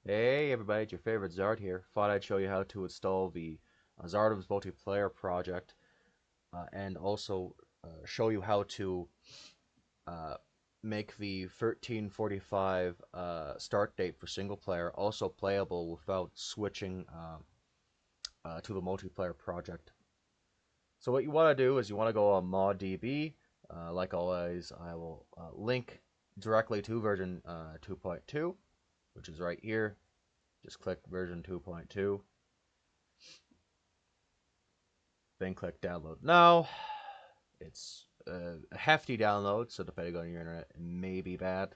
Hey everybody, it's your favorite Zard here. Thought I'd show you how to install the Tsardoms multiplayer project and also show you how to uh, make the 1345 start date for single player also playable without switching to the multiplayer project. So what you want to do is you want to go on ModDB. Like always, I will link directly to version 2.2, which is right here. Just click version 2.2. Then click download now. It's a hefty download, so depending on your internet, it may be bad.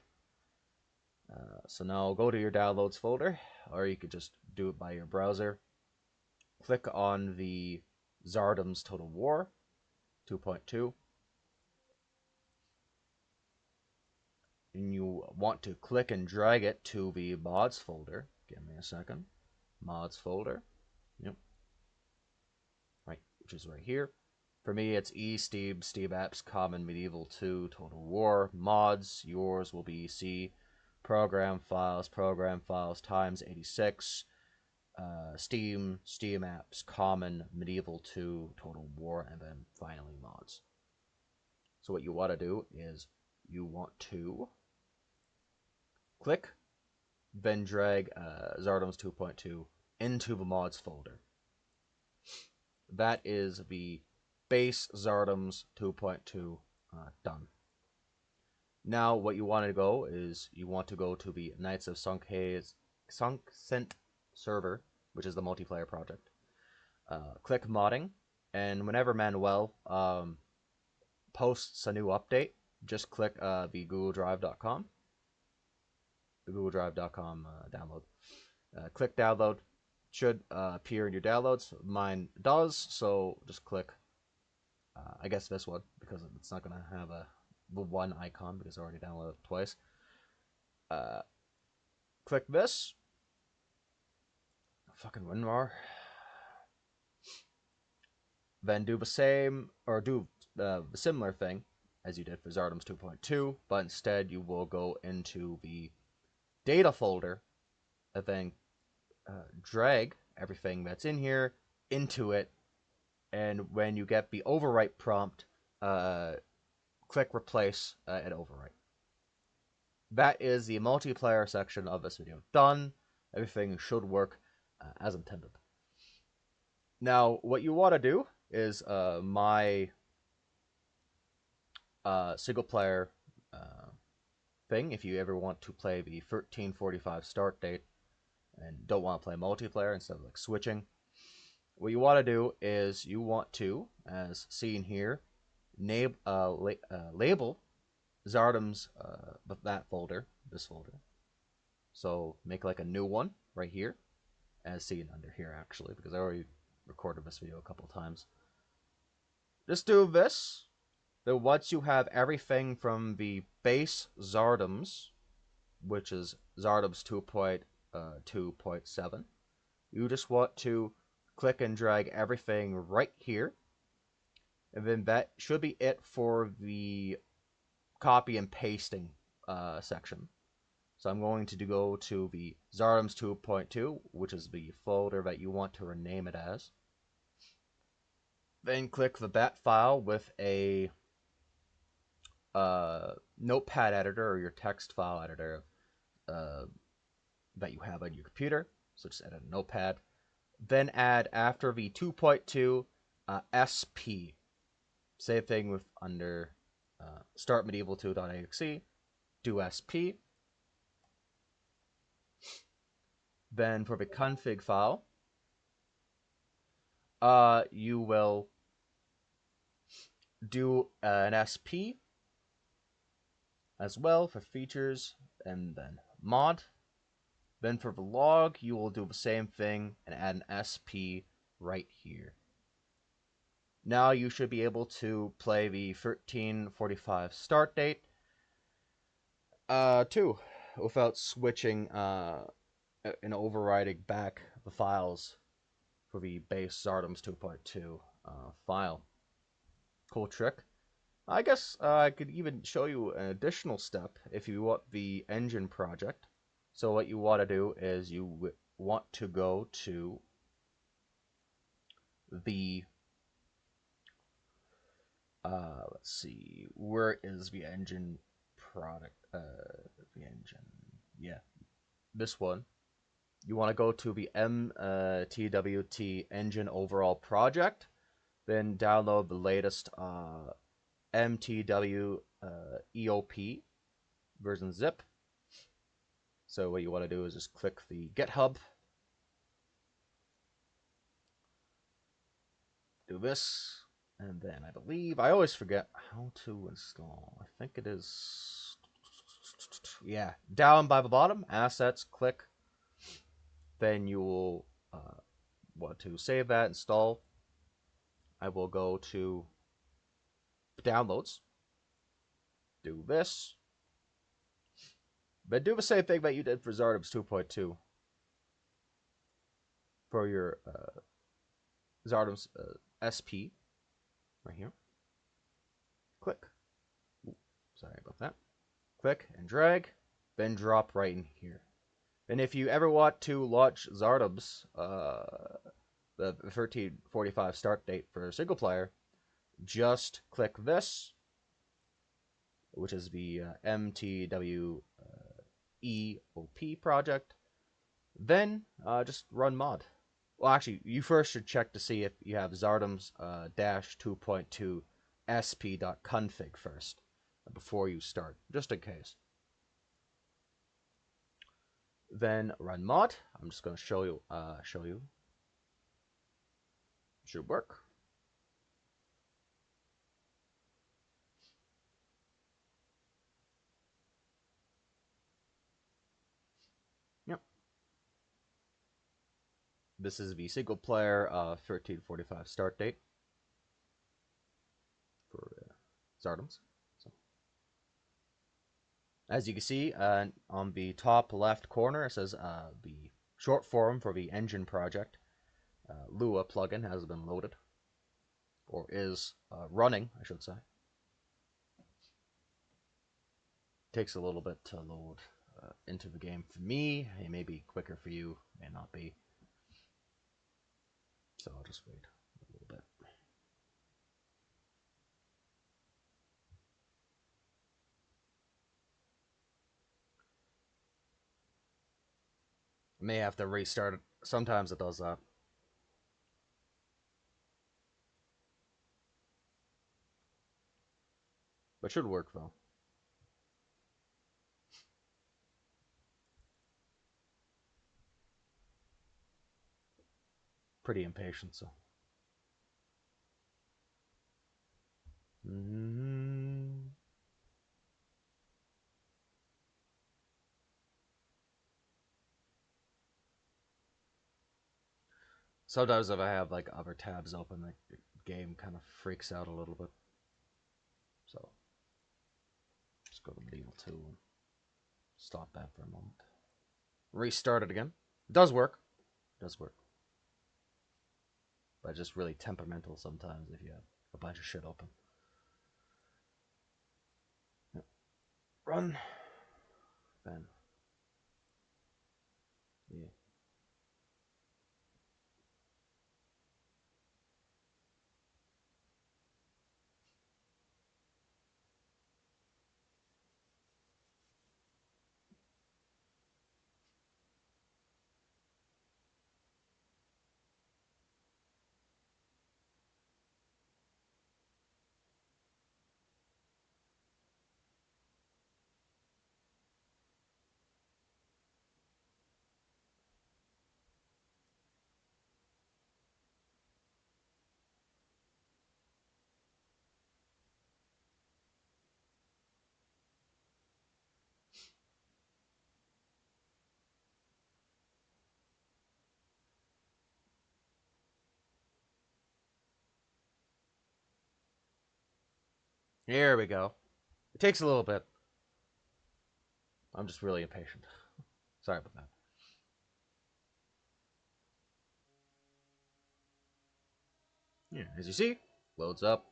So now go to your downloads folder, or you could just do it by your browser. Click on the Tsardoms Total War 2.2, and you want to click and drag it to the mods folder. Give me a second. Mods folder. Yep. Right, which is right here. For me, it's Steam Apps, Common, Medieval 2, Total War, Mods. Yours will be C, Program Files, times 86, Steam Apps, Common, Medieval 2, Total War, and then finally Mods. So what you want to do is you want to click, then drag Tsardoms 2.2 into the Mods folder. That is the base Tsardoms 2.2 done. Now what you want to go is you want to go to the Knights of Sunksent server, which is the multiplayer project. Click modding, and whenever Manuel posts a new update, just click the google-drive.com download. Click download. Should appear in your downloads. Mine does, so just click I guess this one, because it's not going to have the one icon because I already downloaded it twice. Click this. Fucking WinRAR. Then do the same, or do the similar thing as you did for Tsardoms 2.2, but instead you will go into the data folder and then drag everything that's in here into it, and when you get the overwrite prompt, click replace and overwrite. That is the multiplayer section of this video done. Everything should work as intended. Now, what you want to do is my single player thing. If you ever want to play the 1345 start date and don't want to play multiplayer instead of like switching, what you want to do is you want to, as seen here, label Tsardoms that folder, this folder. So make like a new one right here, as seen under here actually, because I already recorded this video a couple times. Just do this. Then once you have everything from the base Tsardoms, which is Tsardoms 2.2.7, you just want to click and drag everything right here. And then that should be it for the copy and pasting section. So I'm going to go to the Tsardoms 2.2, which is the folder that you want to rename it as. Then click the bat file with a notepad editor or your text file editor that you have on your computer. So just edit a notepad. Then add after the 2.2 SP. Same thing with under start medieval2.exe. Do SP. Then for the config file, you will do an SP as well for features, and then mod. Then for the log, you will do the same thing and add an SP right here. Now you should be able to play the 1345 start date too, without switching and overriding back the files for the base Tsardoms 2.2 file. Cool trick. I guess I could even show you an additional step if you want the engine project. So what you want to do is you want to go to the let's see, where is the engine product? The engine, yeah, this one. You want to go to the M2TWEOP engine overall project, then download the latest M2TWEOP version zip. So what you want to do is just click the GitHub, do this, and then I believe, I always forget how to install. I think it is, yeah, down by the bottom, assets, click. Then you will want to save that, install. I will go to downloads, do this, but do the same thing that you did for Tsardoms 2.2 for your Tsardoms SP right here. Click. Ooh, sorry about that. Click and drag, then drop right in here. And if you ever want to launch Tsardoms, the 1345 start date for single player, just click this, which is the M2TWEOP project. Then just run mod. Well, actually, you first should check to see if you have Tsardoms -2.2 sp.config first before you start, just in case. Then run mod. I'm just going to show you. Should work. Yep. This is the single player 1345 start date for Tsardoms. So, as you can see on the top left corner, it says the short form for the engine project. Lua plugin has been loaded, or is running, I should say. Takes a little bit to load into the game for me. It may be quicker for you, may not be. So I'll just wait a little bit. I may have to restart it. Sometimes it does that. But should work though. Pretty impatient, so. Sometimes if I have like other tabs open, the game kind of freaks out a little bit. So just go to Medieval 2 and stop that for a moment. Restart it again. It does work. It does work. But it's just really temperamental sometimes if you have a bunch of shit open. Yep. Run. Then. Yeah. Here we go. It takes a little bit. I'm just really impatient. Sorry about that. Yeah, as you see, loads up.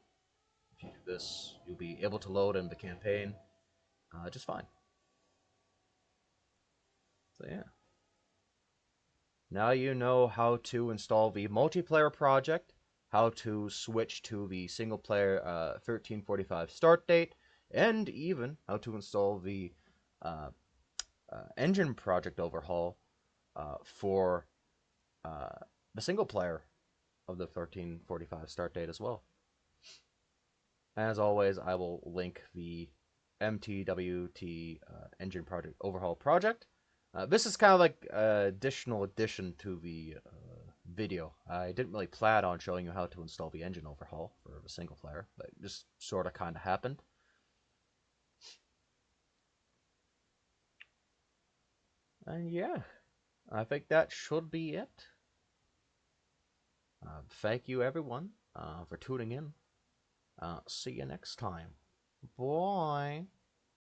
If you do this, you'll be able to load in the campaign just fine. So yeah. Now you know how to install the multiplayer project, how to switch to the single player 1345 start date, and even how to install the uh, engine project overhaul for the single player of the 1345 start date as well. As always, I will link the M2TWEOP engine project overhaul project. This is kind of like an additional addition to the video. I didn't really plan on showing you how to install the engine overhaul for the single player, but it just sort of kind of happened. And yeah, I think that should be it. Thank you everyone for tuning in. See you next time. Bye.